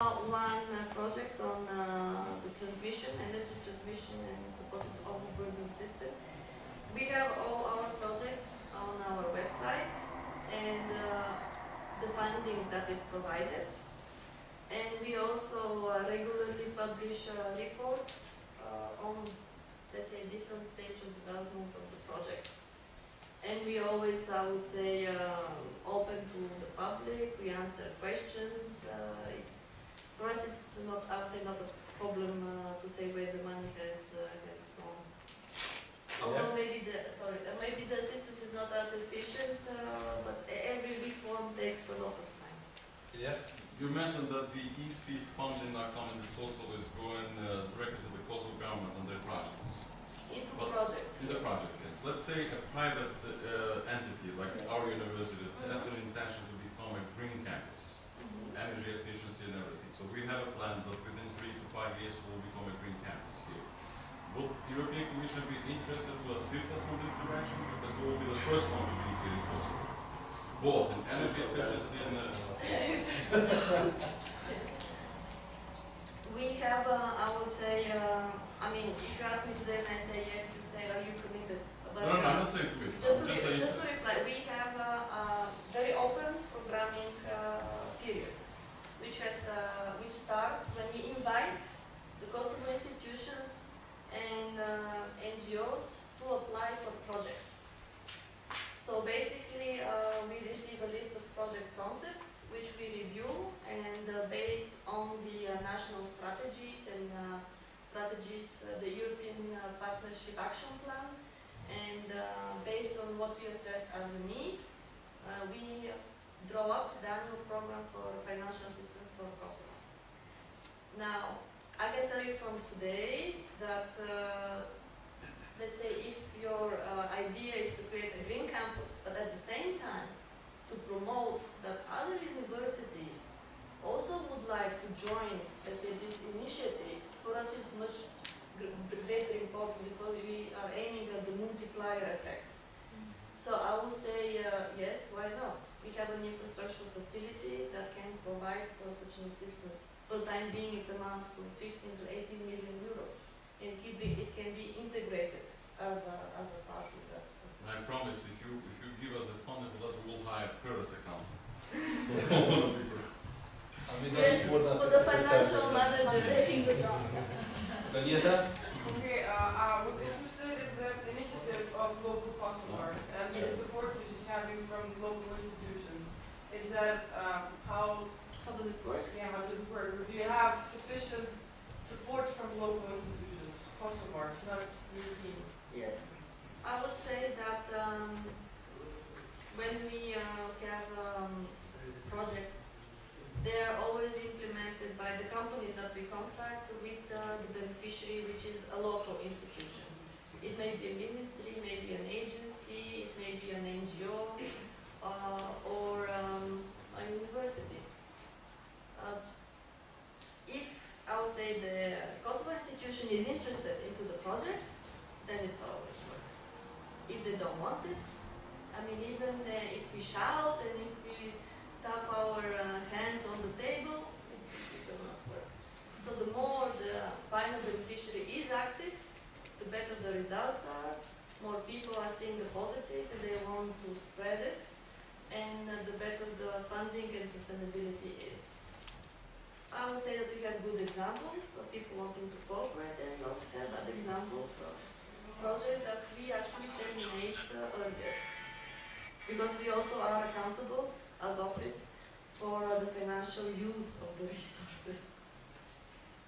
One project on the transmission, energy transmission and supported overburden system. We have all our projects on our website and the funding that is provided. And we also regularly publish reports on, let's say, different stage of development of the project. And we always, I would say, open to the public. We answer questions. For us, it's not, I would say, not a problem to say where the money has gone. Although maybe the assistance is not that efficient, but every reform takes a lot of time. Yeah. You mentioned that the EC funding not coming to Kosovo is going directly to the Kosovo government on their projects. Into projects. In the project, yes. Let's say a private entity like our university has an intention to become a green campus, energy efficiency and everything. So we have a plan that within 3 to 5 years we'll become a green campus here. Would the European Commission be interested to assist us in this direction? Because we will be the first one to be here in Kosovo. Both in energy efficiency and we have, I would say, I mean, if you ask me today and I say yes, you say, are you committed? But, no, I'm not saying committed. Just to reply, we have a very open programming period, which starts when we invite the Kosovo institutions and NGOs to apply for projects. So basically, we receive a list of project concepts, which we review, and based on the national strategies and the European Partnership Action Plan, and based on what we assess as a need, we draw up the annual program for financial assistance for Kosovo. Now, I can tell you from today that, let's say, if your idea is to create a green campus, but at the same time to promote that other universities also would like to join, let's say, this initiative, for us it's much greater important because we are aiming at the multiplier effect. So I would say yes, why not? We have an infrastructural facility that can provide for such an assistance. For the time being, it amounts to 15 to 18 million euros. And it can be integrated as a part of that assistance. I promise, if you give us a funding for that, we will hire Curtis accountant. Yes, for the financial manager taking the job. Danieta? Okay, I was interested in the initiative of local customers and the support that you're having from local institutions. Is that how does it work? Yeah, how does it work? Do you have sufficient support from local institutions, customers, not European? Yes, I would say that when we have projects, they are always implemented by the companies that we contract with the beneficiary, which is a local institution. It may be a ministry, maybe an agency, it may be an NGO, or a university. If I would say the Kosovo institution is interested into the project, then it always works. If they don't want it, I mean, even if we shout and if we tap our hands on the table, it simply does not work. So the more the final beneficiary is active, the better the results are, more people are seeing the positive and they want to spread it, and the better the funding and sustainability is. I would say that we have good examples of people wanting to cooperate, and we also have bad examples of projects that we actually terminate earlier. Because we also are accountable as office for the financial use of the resources.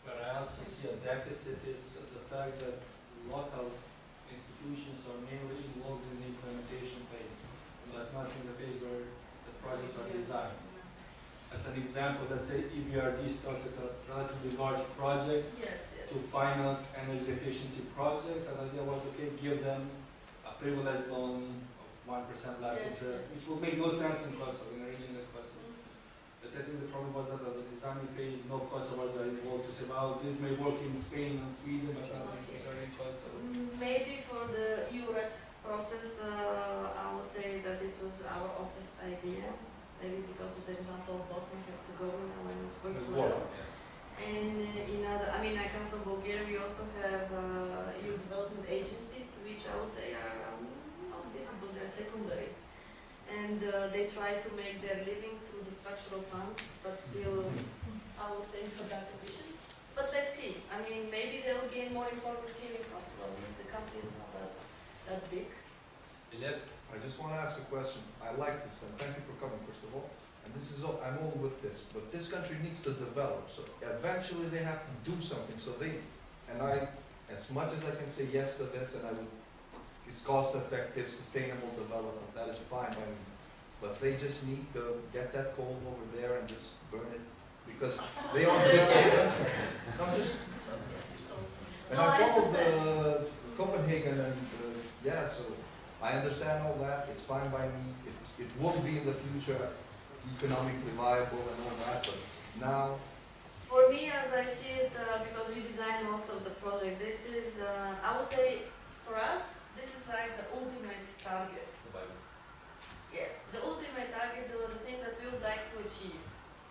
But I also see a deficit is the fact that local institutions are mainly involved in the implementation phase, but not in the phase where the projects are designed. As an example, let's say EBRD started a relatively large project to finance energy efficiency projects, and the idea was, okay, give them a privileged loan of 1% less interest, which will make no sense in Kosovo, in a region like Kosovo. But I think the problem was that at the designing phase, no Kosovars were involved to say, well, this may work in Spain and Sweden, but not necessarily in Kosovo. Maybe for the EURET process, I would say that this was our office idea. maybe because of the example of Bosnia and Herzegovina when it With worked war, well. yes. And in other, I mean, I come from Bulgaria. We also have EU development agencies, which I would say are not visible; they're secondary, and they try to make their living through the structural funds, but still, I would say, for that efficient. But let's see. I mean, maybe they'll gain more importance here in Kosovo. I mean, the country is not that big. Ilya? I just want to ask a question. I like this, and thank you for coming, first of all. And this is all, I'm all with this, but this country needs to develop, so eventually they have to do something, so they, and I, as much as I can say yes to this, and I would, it's cost-effective, sustainable development, that is fine by me. But they just need to get that coal over there and just burn it, because they are developing country. Not just, and No, I I followed understand. Copenhagen and, yeah, so I understand all that, it's fine by me, it will be in the future economically viable and all that, but now, For me, as I see it, because we design most of the project, this is, I would say, for us, this is like the ultimate target. Yes, the ultimate target, the things that we would like to achieve.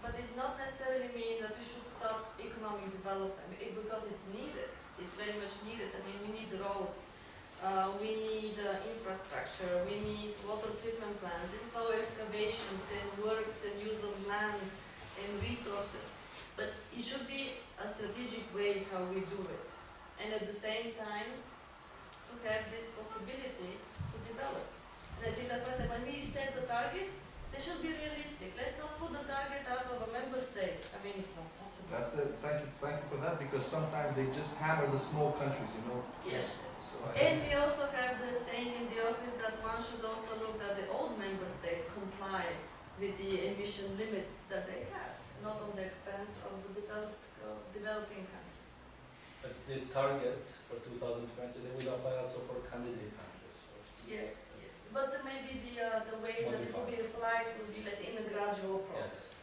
But this not necessarily means that we should stop economic development, because it's needed. It's very much needed. I mean, we need roads, we need infrastructure, we need water treatment plants. This is all excavations and works and use of land and resources. But it should be a strategic way how we do it. And at the same time, to have this possibility to develop. And I think that's why I said when we set the targets, they should be realistic. Let's not put the target as of a member state. I mean, it's not possible. that's the, thank you for that, because sometimes they just hammer the small countries, you know? Yes. So And we also have the saying in the office that one should also look that the old member states comply with the emission limits that they have, not on the expense of the developing countries. But these targets for 2020, they will apply also for candidate countries. So Yes, yes. But maybe the way that it will be applied will be less in a gradual process.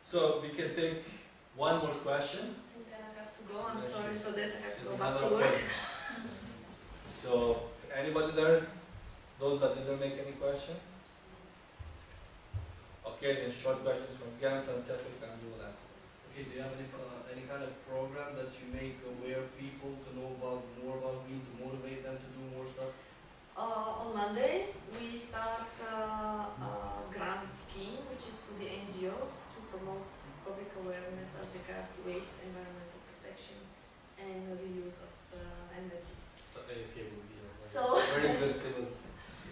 So we can take one more question. And then I have to go. I'm sorry for this. I have to There's go back to another work. point. So anybody there? Those that didn't make any question? Okay, then short questions from Jens and Tefik and we will answer. Okay, do you have any kind of program that you make aware people to know about more about green, to motivate them to do more stuff? On Monday, we start a grant scheme, which is to the NGOs to promote public awareness as regards to waste, environmental protection, and reuse of energy. So AFK will be a So- very good civil.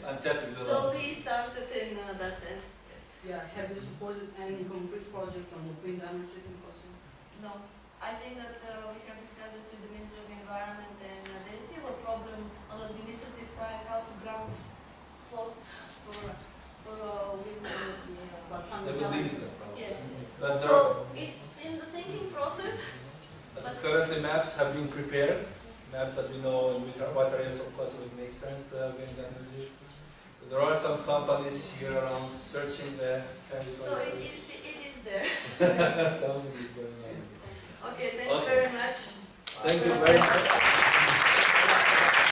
And Tefik will So we started in that sense. Yes. Yeah, have you supported any concrete project on the wind energy in Kosovo? No, I think that we have discussed this with the Ministry of Environment, and there is still a problem on the administrative side how to grant floats for wind energy. But some That was the easiest problem. Yes. But there are, So it's in the thinking process. but currently maps have been prepared, maps that we know in what areas of Kosovo it makes sense to have wind energy. There are some companies here around searching the So it is there. Something is going on. Okay, thank you Okay. very much. Thank you very much.